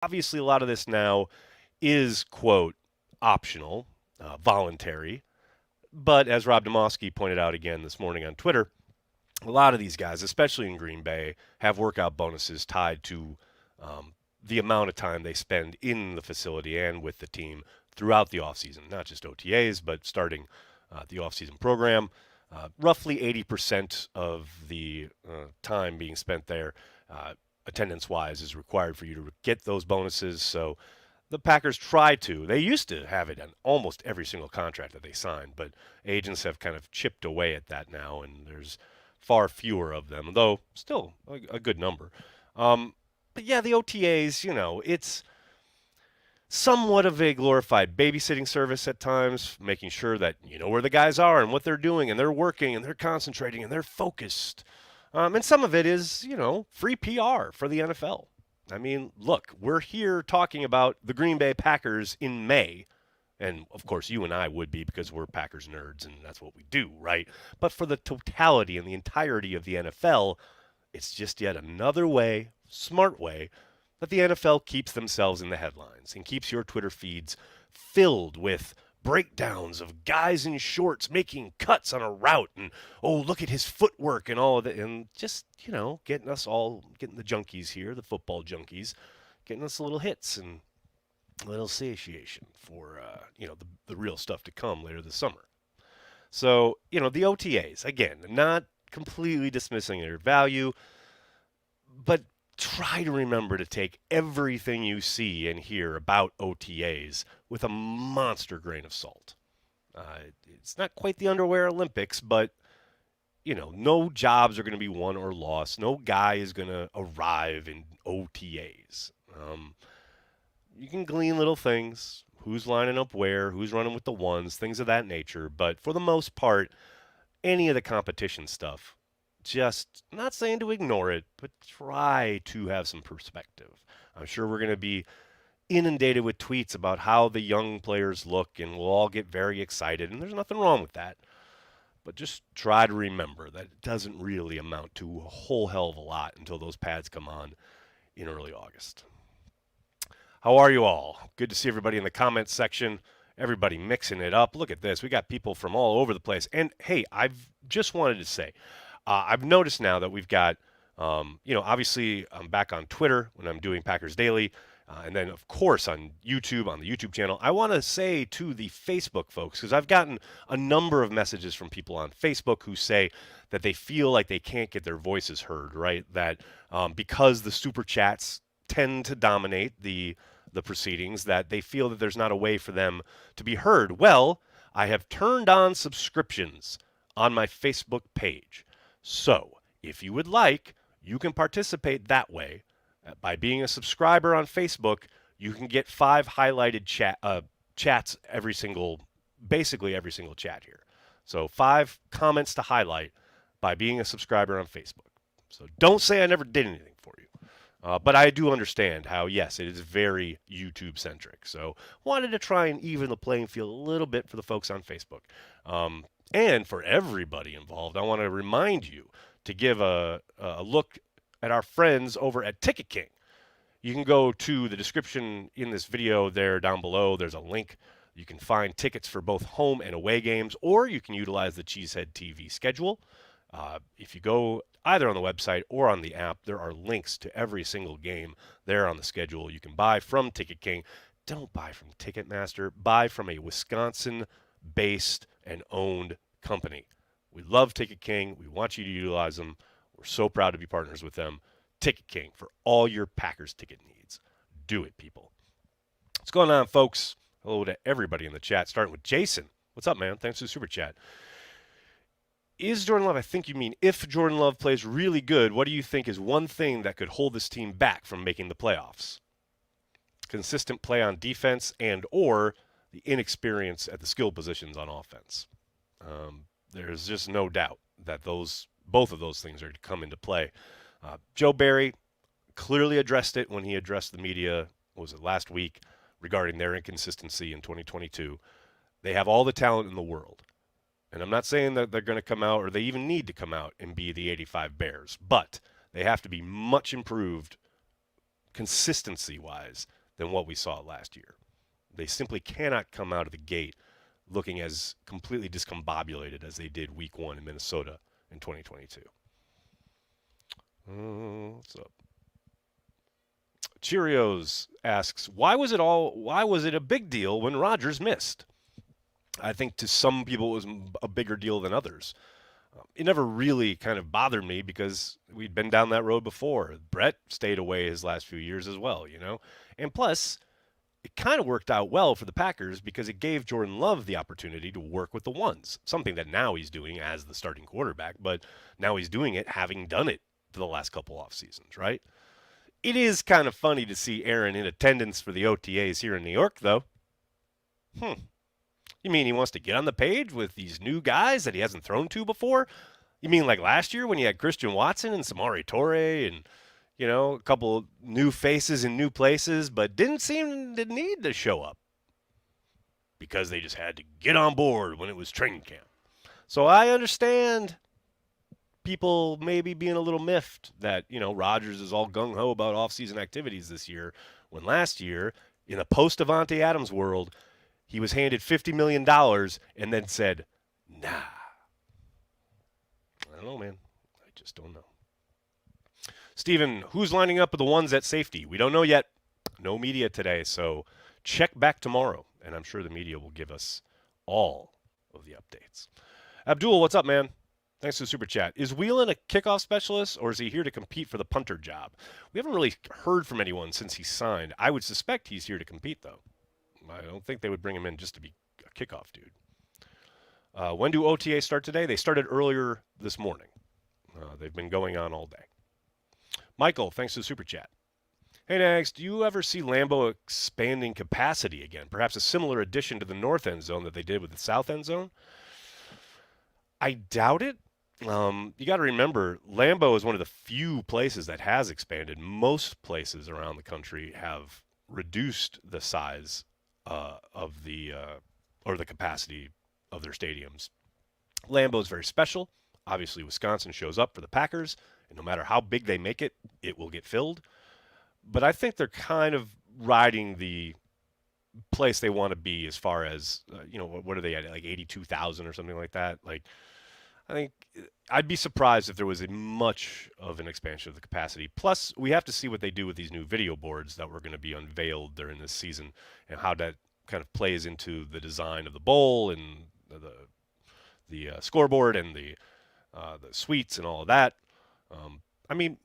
Obviously, a lot of this now is, quote, optional, voluntary. But as Rob Demoski pointed out again this morning on Twitter, a lot of these guys, especially in Green Bay, have workout bonuses tied to the amount of time they spend in the facility and with the team throughout the offseason, not just OTAs, but starting the offseason program. Roughly 80% of the time being spent there, attendance wise, is required for you to get those bonuses. So the Packers try to. They used to have it on almost every single contract that they signed, but agents have kind of chipped away at that now, and there's far fewer of them, though still a good number. But yeah, the OTAs, it's somewhat of a glorified babysitting service at times, making sure that you know where the guys are and what they're doing, and they're working, and they're concentrating, and they're focused. And some of it is, free PR for the NFL. I mean, look, we're here talking about the Green Bay Packers in May. And of course, you and I would be because we're Packers nerds and that's what we do, right? But for the totality and the entirety of the NFL, it's just yet another way, smart way, that the NFL keeps themselves in the headlines and keeps your Twitter feeds filled with breakdowns of guys in shorts making cuts on a route and oh look at his footwork and all of that, and just getting us all, getting the junkies here, the football junkies, getting us little hits and a little satiation for the real stuff to come later this summer. So the OTAs, again, not completely dismissing their value, but try to remember to take everything you see and hear about OTAs with a monster grain of salt. It's not quite the underwear Olympics, but no jobs are going to be won or lost. No guy is going to arrive in OTAs. You can glean little things, who's lining up where, who's running with the ones, things of that nature. But for the most part, any of the competition stuff, just not saying to ignore it, but try to have some perspective. I'm sure we're going to be inundated with tweets about how the young players look, and we'll all get very excited, and there's nothing wrong with that. But just try to remember that it doesn't really amount to a whole hell of a lot until those pads come on in early August. How are you all? Good to see everybody in the comments section. Everybody mixing it up. Look at this. We got people from all over the place. And hey, I've just wanted to say, I've noticed now that we've got, obviously I'm back on Twitter when I'm doing Packers Daily. And then, of course, on YouTube, on the YouTube channel. I want to say to the Facebook folks, because I've gotten a number of messages from people on Facebook who say that they feel like they can't get their voices heard, right? That because the super chats tend to dominate the proceedings, that they feel that there's not a way for them to be heard. Well, I have turned on subscriptions on my Facebook page. So if you would like, you can participate that way. By being a subscriber on Facebook, you can get 5 highlighted chats basically every single chat here. So 5 comments to highlight by being a subscriber on Facebook. So don't say I never did anything for you. But I do understand how, yes, it is very YouTube centric. So wanted to try and even the playing field a little bit for the folks on Facebook. And for everybody involved, I want to remind you to give a look at our friends over at Ticket King. You can go to the description in this video there down below. There's a link. You can find tickets for both home and away games, or you can utilize the Cheesehead TV schedule. If you go either on the website or on the app, there are links to every single game there on the schedule. You can buy from Ticket King. Don't buy from Ticketmaster. Buy from a Wisconsin-based and owned company. We love Ticket King. We want you to utilize them. We're so proud to be partners with them. Ticket King for all your Packers ticket needs. Do it, people. What's going on, folks? Hello to everybody in the chat, starting with Jason. What's up, man? Thanks for the super chat. Is Jordan Love, I think you mean if Jordan Love plays really good, what do you think is one thing that could hold this team back from making the playoffs? Consistent play on defense and or the inexperience at the skill positions on offense. There's just no doubt that both of those things are to come into play. Joe Barry clearly addressed it when he addressed the media, was it last week, regarding their inconsistency in 2022. They have all the talent in the world. And I'm not saying that they're going to come out or they even need to come out and be the 85 Bears, but they have to be much improved consistency-wise than what we saw last year. They simply cannot come out of the gate looking as completely discombobulated as they did week 1 in Minnesota in 2022. What's up? Cheerios asks, why was it a big deal when Rodgers missed? I think to some people it was a bigger deal than others. It never really kind of bothered me because we'd been down that road before. Brett stayed away his last few years as well, you know? And plus, it kind of worked out well for the Packers because it gave Jordan Love the opportunity to work with the ones, something that now he's doing as the starting quarterback, but now he's doing it having done it for the last couple off seasons, right? It is kind of funny to see Aaron in attendance for the OTAs here in New York, though. You mean he wants to get on the page with these new guys that he hasn't thrown to before? You mean like last year when you had Christian Watson and Samori Torre and, you know, a couple new faces in new places, but didn't seem to need to show up because they just had to get on board when it was training camp. So I understand people maybe being a little miffed that, you know, Rodgers is all gung-ho about offseason activities this year, when last year, in a post-Davante Adams world, he was handed $50 million and then said, nah. I don't know, man. I just don't know. Steven, who's lining up with the ones at safety? We don't know yet. No media today, so check back tomorrow, and I'm sure the media will give us all of the updates. Abdul, what's up, man? Thanks for the super chat. Is Whelan a kickoff specialist, or is he here to compete for the punter job? We haven't really heard from anyone since he signed. I would suspect he's here to compete, though. I don't think they would bring him in just to be a kickoff dude. When do OTA start today? They started earlier this morning. They've been going on all day. Michael, thanks for the super chat. Hey, Nags, do you ever see Lambeau expanding capacity again? Perhaps a similar addition to the north end zone that they did with the south end zone? I doubt it. You got to remember, Lambeau is one of the few places that has expanded. Most places around the country have reduced the size of the or the capacity of their stadiums. Lambeau is very special. Obviously, Wisconsin shows up for the Packers, and no matter how big they make it, it will get filled. But I think they're kind of riding the place they want to be as far as, what are they at, like 82,000 or something like that? Like, I think I'd be surprised if there was much of an expansion of the capacity. Plus, we have to see what they do with these new video boards that were going to be unveiled during this season and how that kind of plays into the design of the bowl and the scoreboard and the suites and all of that. I mean,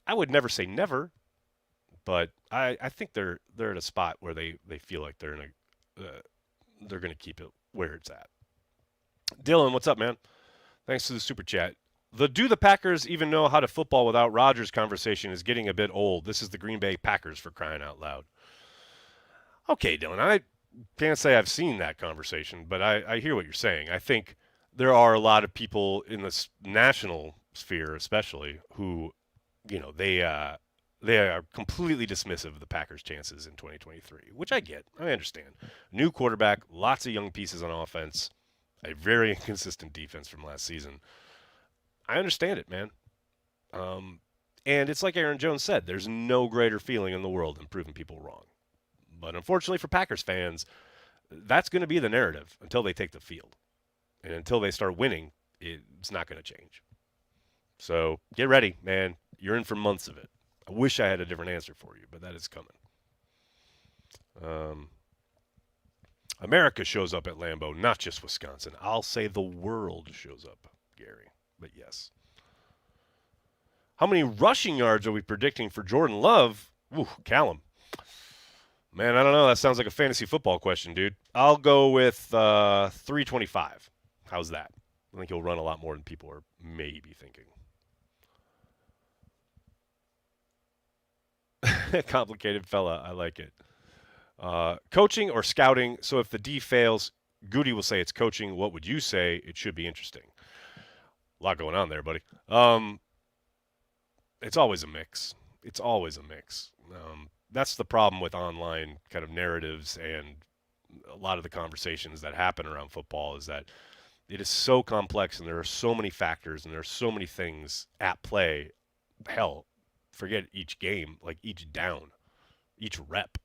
I would never say never, but I think they're at a spot where they feel like they're going to keep it where it's at. Dylan, what's up, man? Thanks for the super chat. Do the Packers even know how to football without Rodgers conversation is getting a bit old. This is the Green Bay Packers, for crying out loud. Okay, Dylan, I can't say I've seen that conversation, but I hear what you're saying. I think there are a lot of people in the national sphere especially who, they are completely dismissive of the Packers' chances in 2023, which I get. I understand. New quarterback, lots of young pieces on offense, a very inconsistent defense from last season. I understand it, man. And it's like Aaron Jones said, there's no greater feeling in the world than proving people wrong. But unfortunately for Packers fans, that's going to be the narrative until they take the field. And until they start winning, it's not going to change. So get ready, man. You're in for months of it. I wish I had a different answer for you, but that is coming. America shows up at Lambeau, not just Wisconsin. I'll say the world shows up, Gary. But yes. How many rushing yards are we predicting for Jordan Love? Ooh, Callum. Man, I don't know. That sounds like a fantasy football question, dude. I'll go with 325. How's that? I think he'll run a lot more than people are maybe thinking. Complicated fella. I like it. Coaching or scouting? So if the D fails, Goody will say it's coaching. What would you say? It should be interesting. A lot going on there, buddy. It's always a mix. It's always a mix. That's the problem with online kind of narratives and a lot of the conversations that happen around football is that it is so complex and there are so many factors and there are so many things at play. Hell, forget each game, like each down, each rep.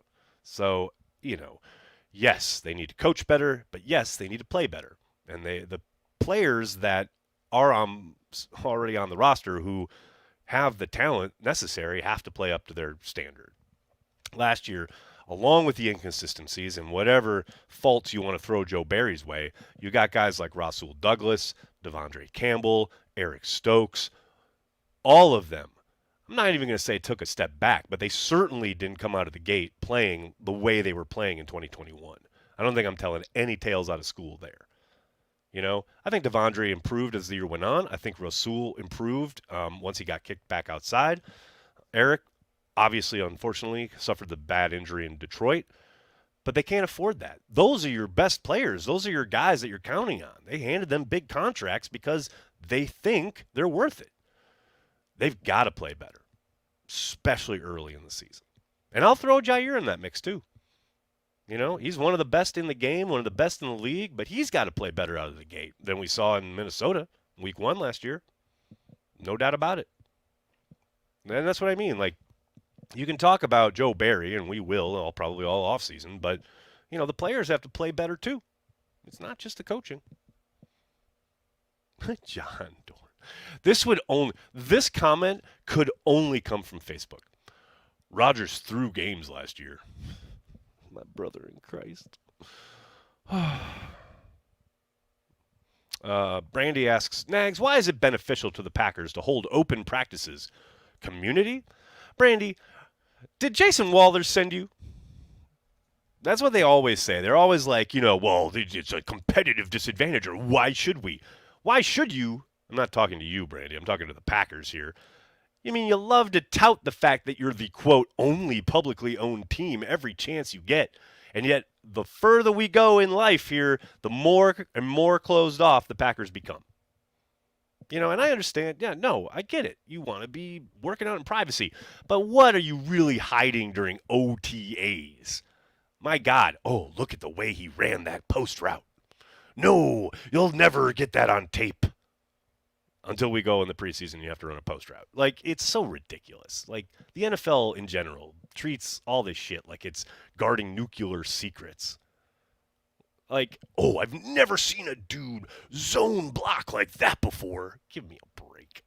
So, yes, they need to coach better, but yes, they need to play better. And the players that are already on the roster who have the talent necessary have to play up to their standard. Last year, along with the inconsistencies and whatever faults you want to throw Joe Barry's way, you got guys like Rasul Douglas, Devondre Campbell, Eric Stokes, all of them. I'm not even going to say took a step back, but they certainly didn't come out of the gate playing the way they were playing in 2021. I don't think I'm telling any tales out of school there. I think Devondre improved as the year went on. I think Rasul improved once he got kicked back outside. Eric, obviously, unfortunately, suffered the bad injury in Detroit, but they can't afford that. Those are your best players. Those are your guys that you're counting on. They handed them big contracts because they think they're worth it. They've got to play better, especially early in the season. And I'll throw Jair in that mix too. He's one of the best in the game, one of the best in the league, but he's got to play better out of the gate than we saw in Minnesota week 1 last year. No doubt about it. And that's what I mean. Like, you can talk about Joe Barry, and we will, probably all offseason, but, the players have to play better too. It's not just the coaching. John Dorn. This comment could only come from Facebook. Rodgers threw games last year. My brother in Christ. Brandy asks, Nags, why is it beneficial to the Packers to hold open practices? Community? Brandy, did Jason Walters send you? That's what they always say. They're always like, well, it's a competitive disadvantage, or why should we? Why should you? I'm not talking to you, Brandy. I'm talking to the Packers here. You love to tout the fact that you're the, quote, only publicly owned team every chance you get. And yet, the further we go in life here, the more and more closed off the Packers become. And I understand. Yeah, no, I get it. You want to be working out in privacy. But what are you really hiding during OTAs? My God. Oh, look at the way he ran that post route. No, you'll never get that on tape. Until we go in the preseason, you have to run a post route. Like, it's so ridiculous. Like, the NFL in general treats all this shit like it's guarding nuclear secrets. Like, oh, I've never seen a dude zone block like that before. Give me a break.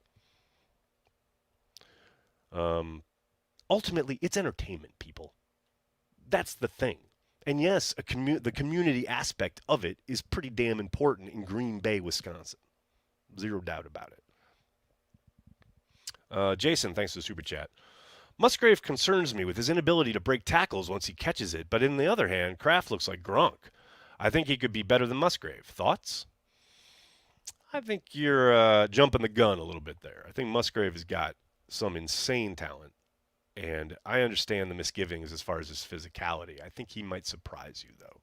Ultimately, it's entertainment, people. That's the thing. And yes, the community aspect of it is pretty damn important in Green Bay, Wisconsin. Zero doubt about it. Jason, thanks for the super chat. Musgrave concerns me with his inability to break tackles once he catches it, but on the other hand, Kraft looks like Gronk. I think he could be better than Musgrave. Thoughts? I think you're jumping the gun a little bit there. I think Musgrave has got some insane talent, and I understand the misgivings as far as his physicality. I think he might surprise you, though.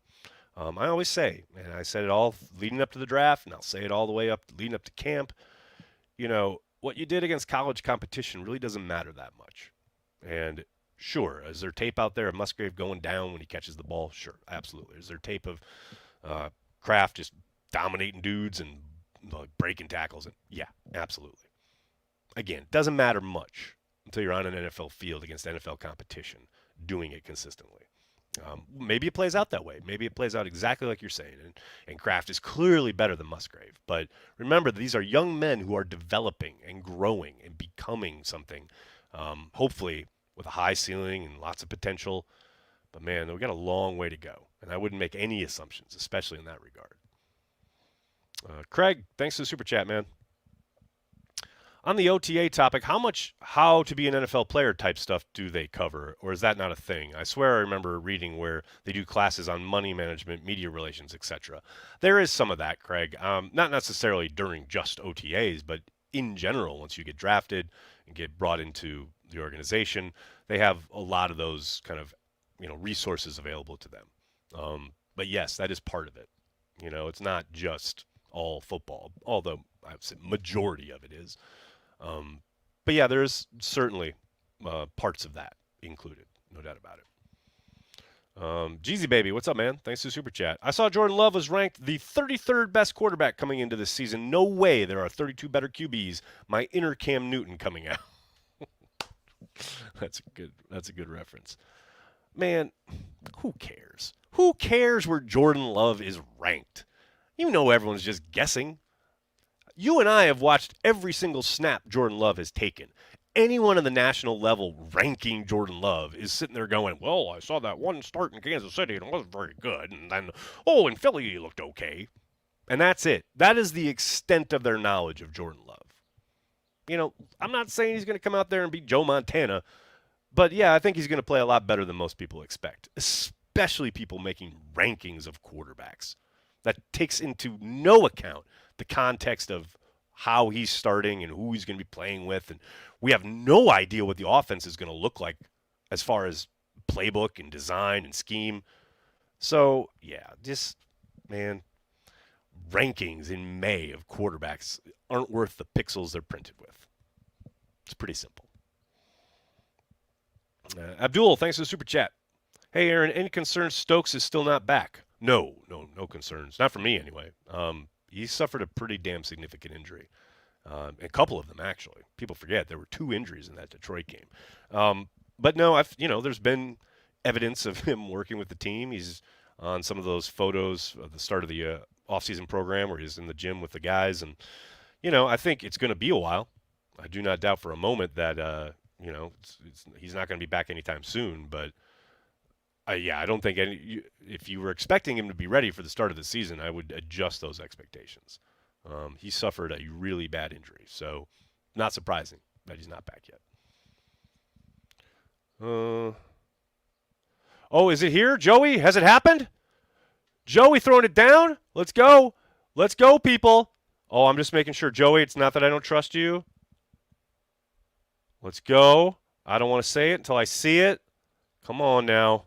I always say, and I said it all leading up to the draft, and I'll say it all the way up leading up to camp, what you did against college competition really doesn't matter that much. And sure, is there tape out there of Musgrave going down when he catches the ball? Sure, absolutely. Is there tape of Kraft just dominating dudes and breaking tackles? And yeah, absolutely. Again, doesn't matter much until you're on an NFL field against NFL competition doing it consistently. Maybe it plays out that way. Maybe it plays out exactly like you're saying. And Kraft is clearly better than Musgrave. But remember, these are young men who are developing and growing and becoming something, hopefully with a high ceiling and lots of potential. But, man, we've got a long way to go. And I wouldn't make any assumptions, especially in that regard. Craig, thanks for the super chat, man. On the OTA topic, how to be an NFL player type stuff do they cover, or is that not a thing? I swear I remember reading where they do classes on money management, media relations, etc. There is some of that, Craig. Not necessarily during just OTAs, but in general, once you get drafted and get brought into the organization, they have a lot of those kind of resources available to them. But yes, that is part of it. It's not just all football, although I would say majority of it is. But yeah, there's certainly parts of that included, no doubt about it. Jeezy Baby, what's up, man? Thanks for the super chat. I saw Jordan Love was ranked the 33rd best quarterback coming into this season. No way there are 32 better QBs. My inner Cam Newton coming out. That's a good reference. Man, who cares? Who cares where Jordan Love is ranked? You know everyone's just guessing. You and I have watched every single snap Jordan Love has taken. Anyone on the national level ranking Jordan Love is sitting there going, well, I saw that one start in Kansas City and it wasn't very good. And then, oh, in Philly he looked okay. And that's it. That is the extent of their knowledge of Jordan Love. You know, I'm not saying he's going to come out there and beat Joe Montana, but yeah, I think he's going to play a lot better than most people expect, especially people making rankings of quarterbacks. That takes into no account the context of how he's starting and who he's going to be playing with. And we have no idea what the offense is going to look like as far as playbook and design and scheme. So, yeah, just, man, rankings in May of quarterbacks aren't worth the pixels they're printed with. It's pretty simple. Abdul, thanks for the super chat. Hey, Aaron, any concerns Stokes is still not back? No concerns. Not for me, anyway. He suffered a pretty damn significant injury. A couple of them, actually. People forget there were 2 injuries in that Detroit game. But no, there's been evidence of him working with the team. He's on some of those photos at the start of the offseason program where he's in the gym with the guys. And, I think it's going to be a while. I do not doubt for a moment that, he's not going to be back anytime soon. But, I don't think if you were expecting him to be ready for the start of the season, I would adjust those expectations. He suffered a really bad injury, so not surprising that he's not back yet. Oh, is it here? Joey, has it happened? Joey throwing it down? Let's go. Let's go, people. Oh, I'm just making sure. Joey, it's not that I don't trust you. Let's go. I don't want to say it until I see it. Come on now.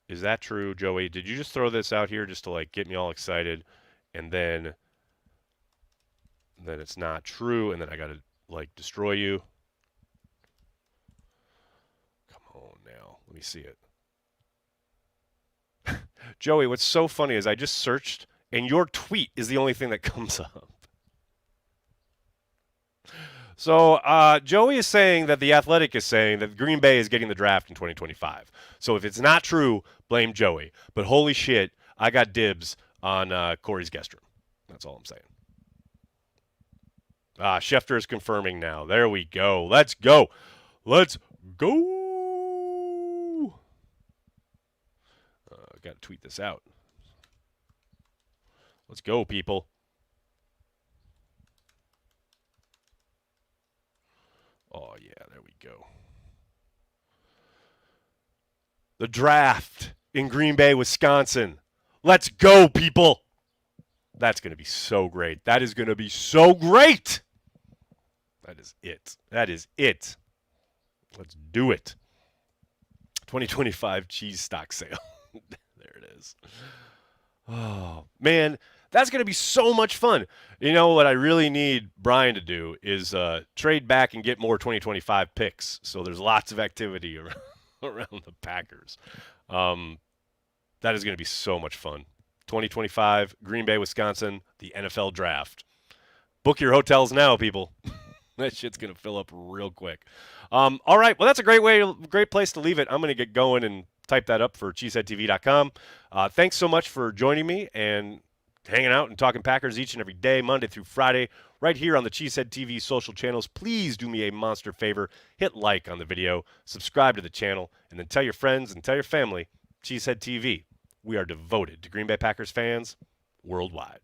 Is that true, Joey? Did you just throw this out here just to, get me all excited? And then it's not true, and then I got to, destroy you. Come on now. Let me see it. Joey, what's so funny is I just searched, and your tweet is the only thing that comes up. So Joey is saying that The Athletic is saying that Green Bay is getting the draft in 2025. So if it's not true, blame Joey. But holy shit, I got dibs on Corey's guest room. That's all I'm saying. Schefter is confirming now. There we go. Let's go. Let's go. Got to tweet this out. Let's go, people. Oh, yeah, there we go. The draft in Green Bay, Wisconsin. Let's go, people. That's going to be so great. That is going to be so great. That is it. That is it. Let's do it. 2025 cheese stock sale. There it is. Oh, man. That's going to be so much fun. You know what I really need Brian to do is trade back and get more 2025 picks. So there's lots of activity around the Packers. That is going to be so much fun. 2025, Green Bay, Wisconsin, the NFL draft. Book your hotels now, people. That shit's going to fill up real quick. All right. Well, that's a great place to leave it. I'm going to get going and type that up for cheeseheadtv.com. Thanks so much for joining me and hanging out and talking Packers each and every day, Monday through Friday, right here on the Cheesehead TV social channels. Please do me a monster favor. Hit like on the video, subscribe to the channel, and then tell your friends and tell your family, Cheesehead TV. We are devoted to Green Bay Packers fans worldwide.